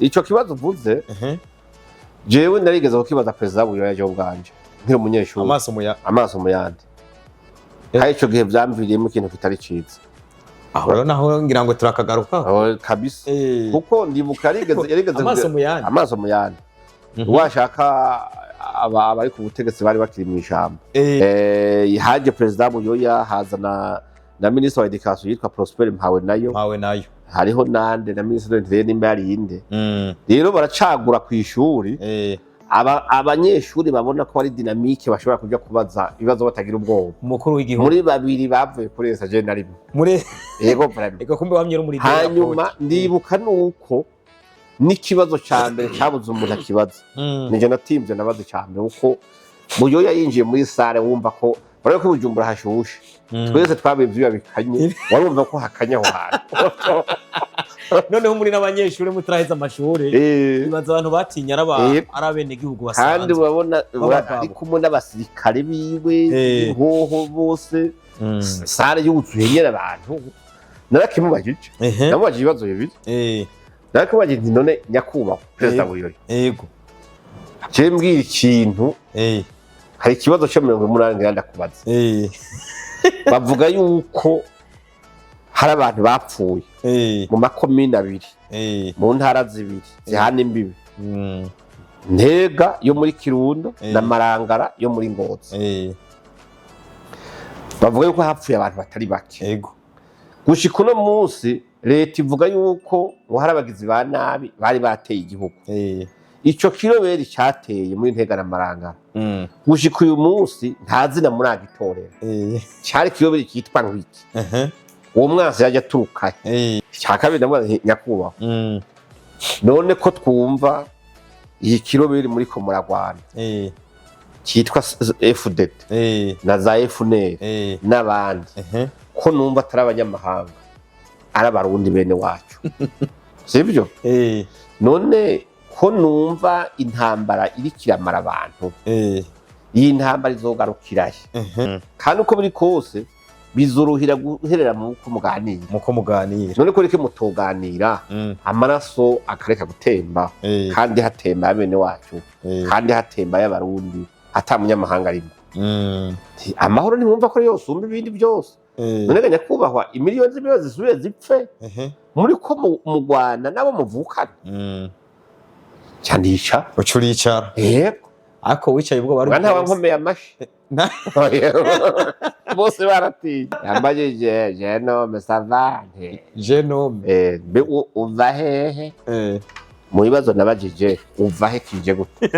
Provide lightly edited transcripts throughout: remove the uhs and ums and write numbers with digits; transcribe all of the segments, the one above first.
ico kibazo uvuze jewe narigeze kukibaza president Buyoya je ubwanje nkiri umunyeshuri amaso mu yandi hari ico gihe vyamviriyemo ikintu kitari ciza aho rero naho ngira ngo turakagaruka aho kabisa kuko ndibuka yarigeze amaso mu yandi washaka abari ku butegetsi bari bakiri mu ijambo haje president Buyoya hazana na ministre wa education yitwa Prosper Mpawe nayo hariho nande na ministre w'intebe nimba yari inde rero baracagura ku ishuri abanyeshuri babona ko ari dynamique bashobora kuja kubaza ibibazo batagira ubwoba umukuru w'igihugu muri babiri bavuye kuri esa je narimo muri yego vraiment ego kumbe wamye muri hanyuma ndibuka nuko n'ikibazo ca mbere cyabuze umuntu akibaza nije natimvye nabaze ca mbere uko Buyoya yinjiye muri sare wumva ko bari ko Bujumbura hashushe twese twabivye bikanye warumva ko hakanya ho hantu noneho muri n'abanyeshuri mutraheza amashure bibaza abantu batinya arabene gihugu basanzwe kandi babona ari kumwe n'abasirikare biwe hoho bose sare yuzuye nyera abantu narakimubajije namubajije ibibazo bibiri narakubajije none nyakuba president Buyoya yego mbwira ikintu hari ikibazo cyo 180 ngenda kubaza bavuga yuko hari abantu bapfuye mu makomine abiri mu ntara zibiri zihana imbibi Ntega yo muri Kirundo na Marangara yo muri Ngozi bavuga yuko hapfuye abantu batari bake gushika uno munsi leta ivuga yuko hari abagizi ba nabi bari bateye igihugu ico kiroberi cyateye muri Ntega na Marangara gushika uyu munsi ntazina muri agitorera cyari kiroberi cyitwa Nkiki uwo mwasi yaje aturuka cyakabiri ndamwe nyakuba none ko twumva iyi kiroberi muri ko muragwana cyitwa FDD na za FNL n'abandi ko numva atari abanyamahanga ari abarundi bene wacu sibyo none ko numva intambara iri kiramara abantu iyi ntambara izogarukirahe kandi uko biri kose bizuruhira guherera mu muganira none ko rike mutoganira amaraso akareka gutemba kandi hatemba bene wacu kandi hatemba y'abarundi atamunyamahanga arimo amahoro ni mwumva ko yose umbe ibindi byose none ganya kubahwa imiliyoni z'imiyozi zisubiye zipfe muri ko mu Rwanda nabo muvukana cyanisha ucuricara yego ako wicaye ubwo bari nta bankomeye amashi bose baratiye yambaye genome savante genome be uva hehe mu bibazo nabajije uva he kije gute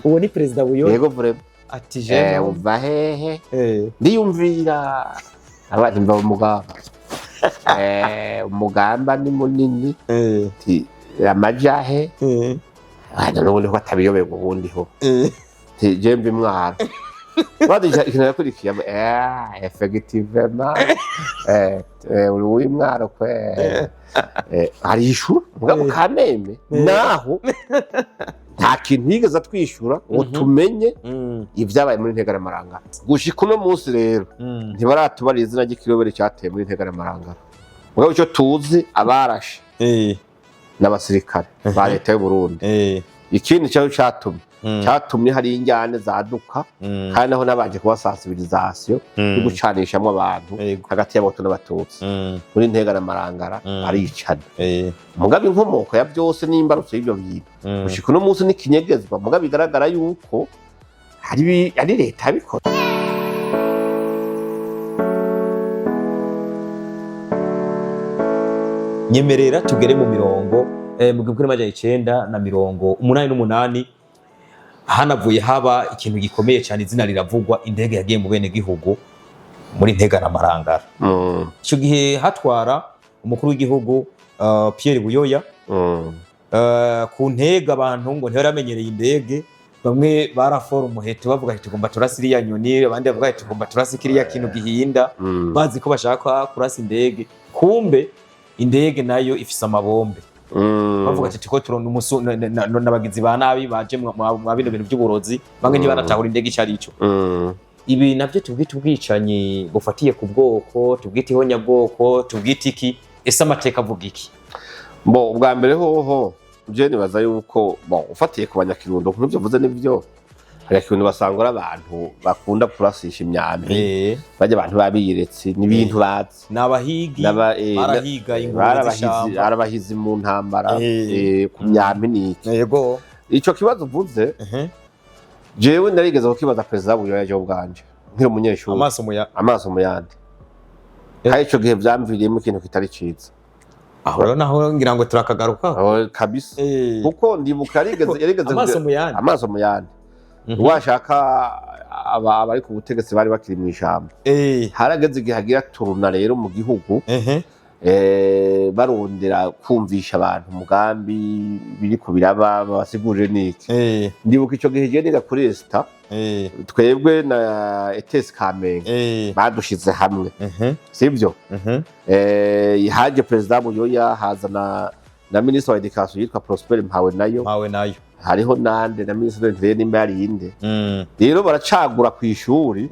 uwo ni president Buyoya yego vure ati genome uva hehe ndiyumvira abandi mva umugamba umugamba ni munini amajahe n'ubundi ko atabiyobewe ubundi ho jembe mwara badija ikintu yakurikiye effectivement uri mwara kwe ari ishura mugabo kameme naho nta kintu yigeze twishura ngo tumenye ibyabaye muri Ntega na Marangara gushika uno munsi rero ntibaratubariza izina ry'ikirobere cyateye muri Ntega na Marangara mugabo icyo tuzi abarashe n'abasirikare ba leta y'u Burundi ikindi cyo cyatumye hari injyane zaduka kandi naho nabaje kuba sensibilisation yo gucanishamo abantu hagati y'abato n'abatutsi muri Ntega na Marangara aricana mugabe inkomoko ya byose n'imbarutso y'ibyo bintu gushika uno munsi n'ikinyegezwa mugabe bigaragara yuko ari leta yabikora nyemerera tugere mu mirongo mu 1988 hanavuye haba ikintu gikomeye cyane izina riravugwa indege yagiye mu bene gihugu muri Ntega na Marangara icyo gihe hatwara umukuru w'igihugu Pierre Buyoya ku Ntega abantu ngo ntibaramenyereye indege bamwe barafora umuheto bavuga ati tugomba turasiriya nyoni abandi bavuga ati tugomba turasikiriya kintu gihinda bazi ko bashaka kurasa indege kumbe indege nayo ifise amabombe bavuga ati tiko turonda n'abagizi ba nabi baje mu bino bintu by'uburozi bamwe ntibaratahura indege cyari ico ibi navyo tubwite ubwicanyi bufatiye ku bwoko tubwite ihonyabwoko tubwite iki ese amateka avuga iki Bo ubwa mbere hoho je nibaza yuko ufatiye ku banyakirundo nk'ivyo vuze n'ivyo Kirundo basangura abantu bakunda kurasisha imyambi bajya abantu babiyiretse n'ibintu bazi n'abahigi barahiga ingoro z'ishamba arabahizi mu ntambara ku myambi niki yego ico kibazo uvuze jewe narigeze kukibaza president Buyoya yaje ubwanje nkiri umunyeshuri amaso mu yandi kandi ico gihe vyamviriyemo ikintu kitari ciza aho rero naho ngira ngo turakagaruka kabisa kuko ndibuka yarigeze amaso mu yandi washaka abari ku butegetsi bari bakiri mu ijambo harageze igihe hagira turuna rero mu gihugu barondera kumvisha abantu umugambi biri ku biraba basigurire niki ndibuka ico gihe je niga kuri Esta twebwe na ETS Kamenge badushize hamwe sivyo haje president Buyoya hazana na ministre wa education yitwa Prosper Mpawe nayo hariho nande na ministre w'intebe nimba yari inde rero baracagura ku ishuri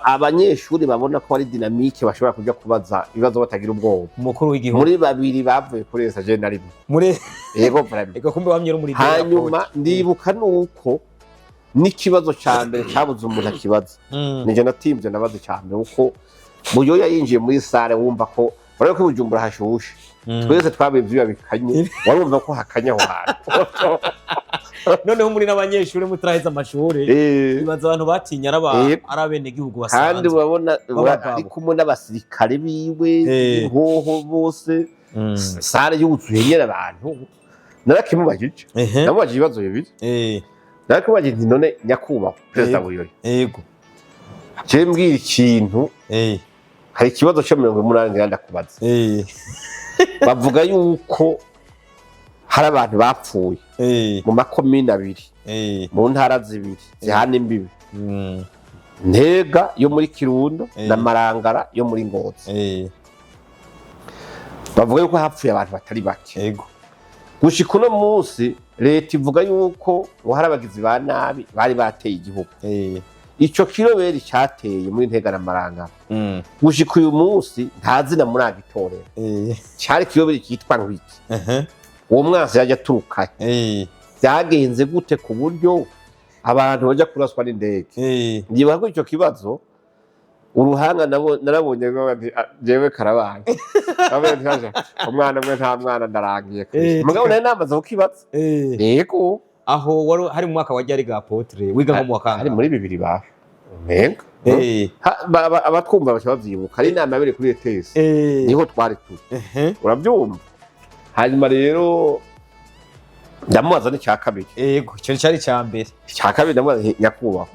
abanyeshuri babona ko ari dynamique bashobora kuja kubaza ibibazo batagira ubwoba umukuru w'igihugu muri babiri bavuye kuri esa general muri yego vraiment ego kumbe bamye muri hanyuma ndibuka nuko n'ikibazo ca mbere cabuze umuntu akibaza nije natimvye nabaze ca mbere uko Buyoya yinjiye muri sare wumva ko bari ko Bujumbura hashushe twese twabivye bikanye warumva ko hakanya aho hantu noneho muri n'abanyeshuri mutraheza amashuri bibaza abantu batinya arabene gihugu basanzwe kandi babona ari kumwe n'abasirikare biwe ingoho bose sare yuzuye nyera abantu narakimubajije namubajije ibibazo bibiri narakimubajije nti none nyakubahwa president Buyoya yego je mbwira ikintu hari ikibazo cyo 180 ngiranda kubaza bavuga yuko hari abantu bapfuye mu makomine abiri mu ntara zibiri zihana imbibi Ntega yo muri Kirundo na Marangara yo muri Ngozi bavuga yuko hapfuye abantu batari bake gushika uno munsi leta ivuga yuko hari abagizi ba nabi bari bateye igihugu ico kiroberi cyateye muri Ntega na Marangara gushika uyu munsi ntazina muri agitorera cyari kiroberi kitwa Ngwiki uwo mwasi yaje aturuka byagenze gute ku buryo abantu baje kuraswa n'indege ndibuka ko ico kibazo uruhanga narabonye jewe karabaye abe ntaje umwana mwe nta mwana ndarangiye mugabo nari namaze kukibaza yego aho wari hari mu mwaka wa ryari ga apotre wiga nko mu wakanga hari muri 2 ba menga abatwumva bacabavyibuka ari inama yabere kuri ETS niho twari turi urabyumva hanyuma rero ndamubaza ni cya kabiri yego cyo cyari cya mbere cya kabiri ndamubaza nyakubahwa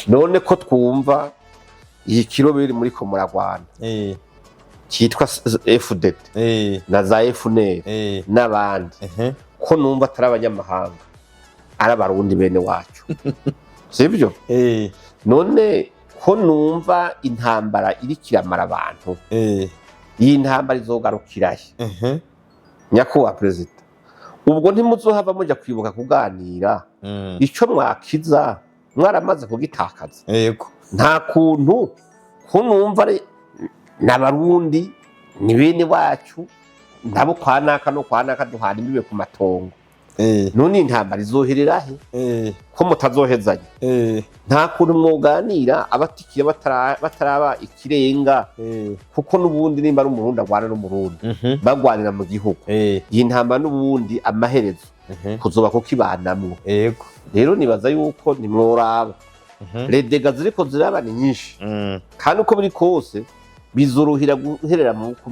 none ko twumva iyi kiroberi muri ko muragwana cyitwa FDT na za FNL n'abandi ko numva atari abanyamahanga ari abarundi bene wacu sibyo none ko numva intambara iri kiramara abantu iyi ntambara izogarukirahe nyakubahwa president ubwo ntimuzohava mujya kwibuka kuganira ico mwakiza mwaramaze kugitakaza yego nta kuntu ko numva ari n'abarundi ni bene wacu ndabo kwanaka no kwanaka duhana imbibe ku matongo none intambara izohererahe ko mutazohezanya nta kuntu mwoganira abatikiye bataraba ikirenga kuko n'ubundi nimba ari umurundi agwana n'umurundi bagwanira mu gihugu iyi ntambara n'ubundi amaherezo kuzoba kukibanamwo rero nibaza yuko nimworaba redega ziriko ziraba ni nyinshi kandi uko biri kose bizuruhira guherera muko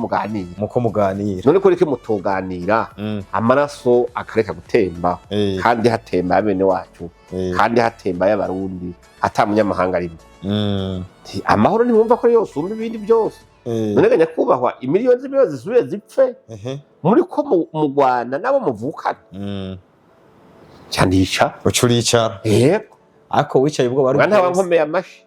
muganira none ko rike mutoganira amaraso akareka gutemba kandi hatemba bene wacu kandi hatemba y'abarundi atamunyamahanga arimo amahoro nimwumva ko yose umbe ibindi byose none ganya kubahwa imiliyoni z'ibyo zisubiye zipfe muri ko mu Rwanda nabo muvukana cyandisha ucuricara yego ako wicaye ubwo bari nta wankomeye amashi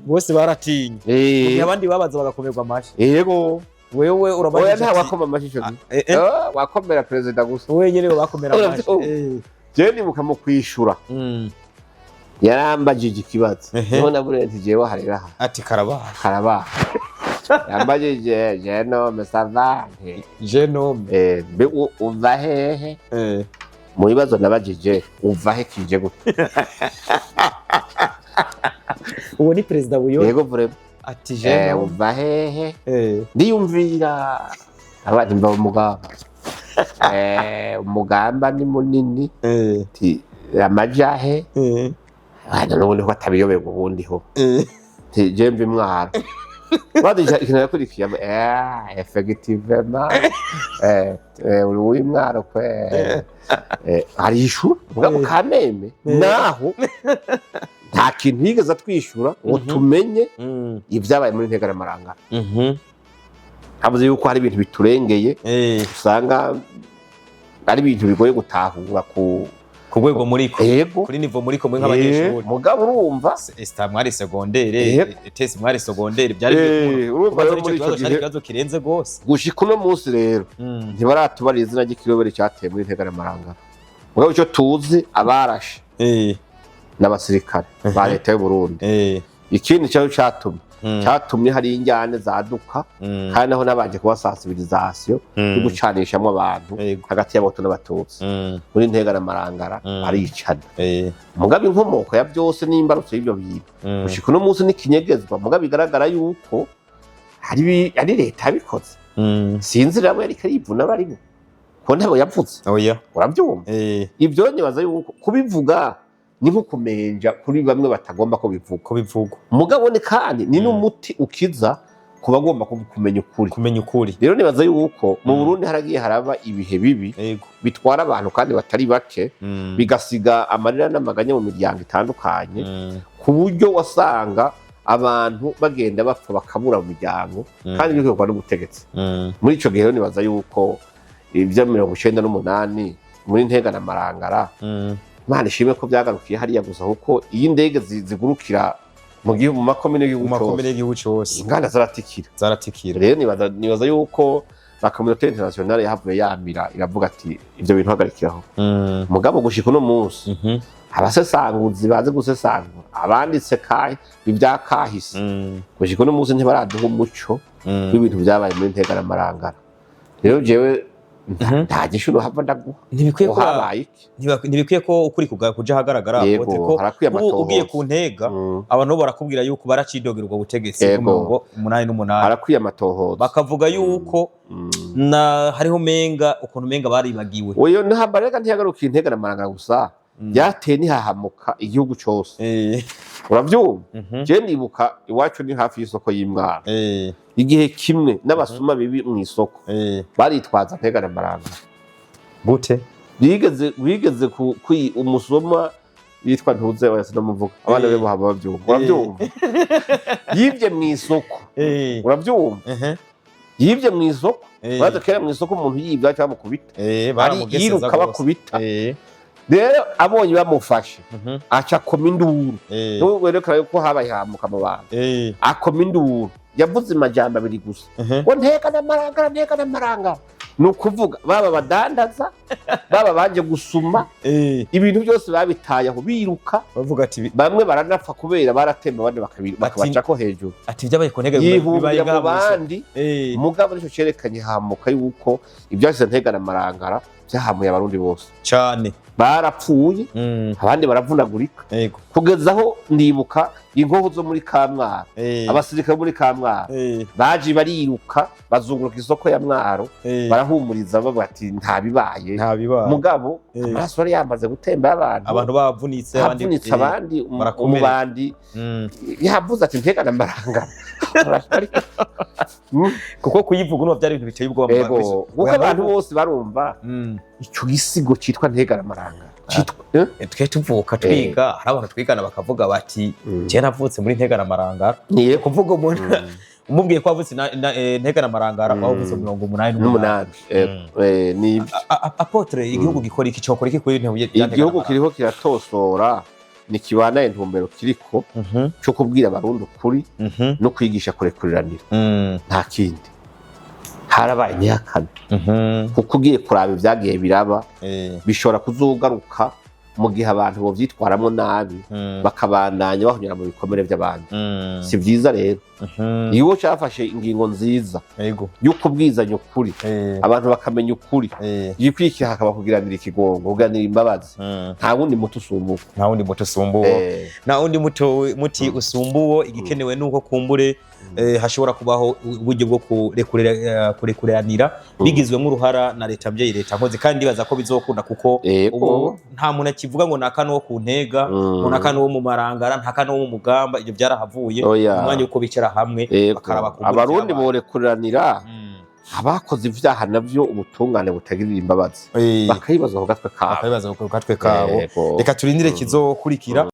bose baratinye abandi babaza bagakomerwa amashi yego wewe urabanje nta wakoma amashi cyo wakomera president gusa wewe nyene bakomera amashi je nibuka mu kwishura yarambajije ikibazo none abure nti jewe harera ati karabaha yambajije Genome savante Genome mbe uva hehe mu bibazo nabajije uva he kije gute uwo ni perezida Buyoya yego vrema ati Genome uva hehe ndiyumvira abandi mba umugamba umugamba ni munini ti amajahe hano n'ubundi ko atabiyoberwa ubundi ho ti jembe mwara badije ikintu yakurikiye effectivement uri mwara kwe arishu mugabo Kameme naho nta kintu yigeze twishura ngo tumenye ibyabaye muri Ntegaramarangara habuze yuko hari ibintu biturengeye usanga ari ibintu bigoye gutahura ku rwego muriko yego kuri nivo muriko mwe nk'abanyeshuri mugabo urumva esta mwari secondaire tese mwari secondaire byari urumva rero muri ico gihe ikibazo kirenze gose gushika uno munsi rero ntibaratubara izina ry'ikirobere cyateye muri Ntegaramarangara mugabo ico tuzi abarashe n'abasirikare ba leta y'u Burundi ikindi cyo cyatumye hari injyane zaduka kandi naho nabanje kuba sensibilisation yo gucanishamwe abantu hagati y'abato n'abatutsi muri Ntegaramarangara aricana mugabe inkomoko ya byose n'imbarutso y'ibyo bintu gushika uno munsi n'ikinyegezwa mugabe bigaragara yuko ari leta yabikoze sinzi rabo yari karivuna barimo ko ntabo yapfutse urabyumva ibyo nibaza yuko kubivuga ni nko kumenja kuri bamwe batagomba ko bivugwa mugabo ni kandi ni n'umuti ukiza kuba agomba kumenya ukuri rero nibaza yuko mu Burundi haragiye haraba ibihe bibi bitwara abantu kandi batari bake bigasiga amarira n'amaganya mu miryango itandukanye ku buryo wasanga abantu bagenda bapfa bakabura mu miryango kandi bikorwa n'ubutegetsi muri ico gihe nibaza yuko ibya 98 muri Ntegaramarangara Imana ishimwe ko byagarukiye hariya gusa kuko iyi ndege zigurukira mu makomine y'igihugu cyose inganda zaratikira rero nibaza yuko la communauté internationale yahavuye yamira iravuga ati ibyo bintu hagarikiraho mugabo gushika uno munsi abasesanguzi baze gusesangura abanditse ibyakahise gushika uno munsi ntibaraduha umuco w'ibintu byabaye muri Ntegaramarangara rero jewe nta gishuro hava ndaguha ntibikwiye ko ukuri kuja hagaragara apote ko ugiye ku ntega abantu barakubwira yuko baracidogera ubwo butegetsi ngo 88 harakwiye amatohoza bakavuga yuko hariho ukuntu menga baribagiwe oyo ntabarega ntiyagaruka Ntegaramarangara gusa byateye nihahamuka igihugu cyose urabyumva je nibuka iwacu ni hafi y'isoko y'Imwaro igihe kimwe n'abasuma bibi mu isoko baritwaza Ntegaramarangara gute bigeze ku umusoma yitwa Ntuze wese namuvuga abana be babyumva urabyumva yibye mu isoko urabyumva yibye mu isoko baza kera mu isoko umuntu yibwa cyangwa mukubita yiruka bakubita rero abonye bamufashe aca akoma induru n'ubwo werekana ko habaye hamuka mu bantu akoma induru yavuze amajambo abiri gusa ngo Ntegaramarangara ni ukuvuga baba badandaza baba banje gusuma ibintu byose babitaye aho biruka bavuga ati bamwe baranapfa kubera baratemba abandi bakabaca ko hejuru ati byabaye ku ntege bibaye mu bandi mugabo nicyo cerekanye hamuka yuko ibyashyize Ntegaramarangara byahamuye abarundi bose cyane barapfuye abandi baravunagurika kugeza aho ndibuka inkoho zo muri Kamwaro abasirikare muri Kamwaro baje bariruka bazunguruka isoko ya Mwaro barahumuriza bavuga ati ntabibaye mugabo amaraso yari yamaze gutemba abantu bavunitse abandi umubandi yavuze ati Ntegaramarangara kuko kuyivuga no byari ibintu biteye ubwoba mu Rwanda kuko abantu bose barumva icyo gisigo cyitwa Ntegaramarangara twe tuvuka twiga hari abantu twigana bakavuga bati je navutse muri Ntegaramarangara niye kuvuga umuntu umubwiye ko avutse Ntegaramarangara wavutse 88 ni apotre igihugu gikora iki cyokora iki kuri igihugu kiriho kiratosora ni kibana intumbero kiriko cyo kubwira abarundi ukuri no kwigisha kurekuriranira nta kindi harabaye ntihakane kuko ugiye kuraba ibyagiye biraba bishobora kuzogaruka mu gihe abantu bovyitwaramwo nabi bakabandanya bahunyura mu bikomere by'abandi si vyiza rero iyo cyafashe ingingo nziza yo kubwizanya ukuri abantu bakamenya ukuri yikwikira hakaba kugiranira ikigongo kuganira imbabazi nta wundi muti usumbuwo igikenewe nuko kumbure hashobora kubaho uburyo bwo kurekuranira bigizwemo uruhara na leta mbyeyi leta nkoze kandi baza ko bizokunda kuko ubu nta muntu akivuga ngo nakano wo ku ntega ngo nakano wo mu marangara ntakano wo mu mugamba ibyo byarahavuye umwanya uko bicara hamwe bakaraba ku abarundi borekuranira abakoze ivyaha navyo ubutungane butagirira imbabazi bakayibaza ku gatwe kabo reka turindire kizokurikira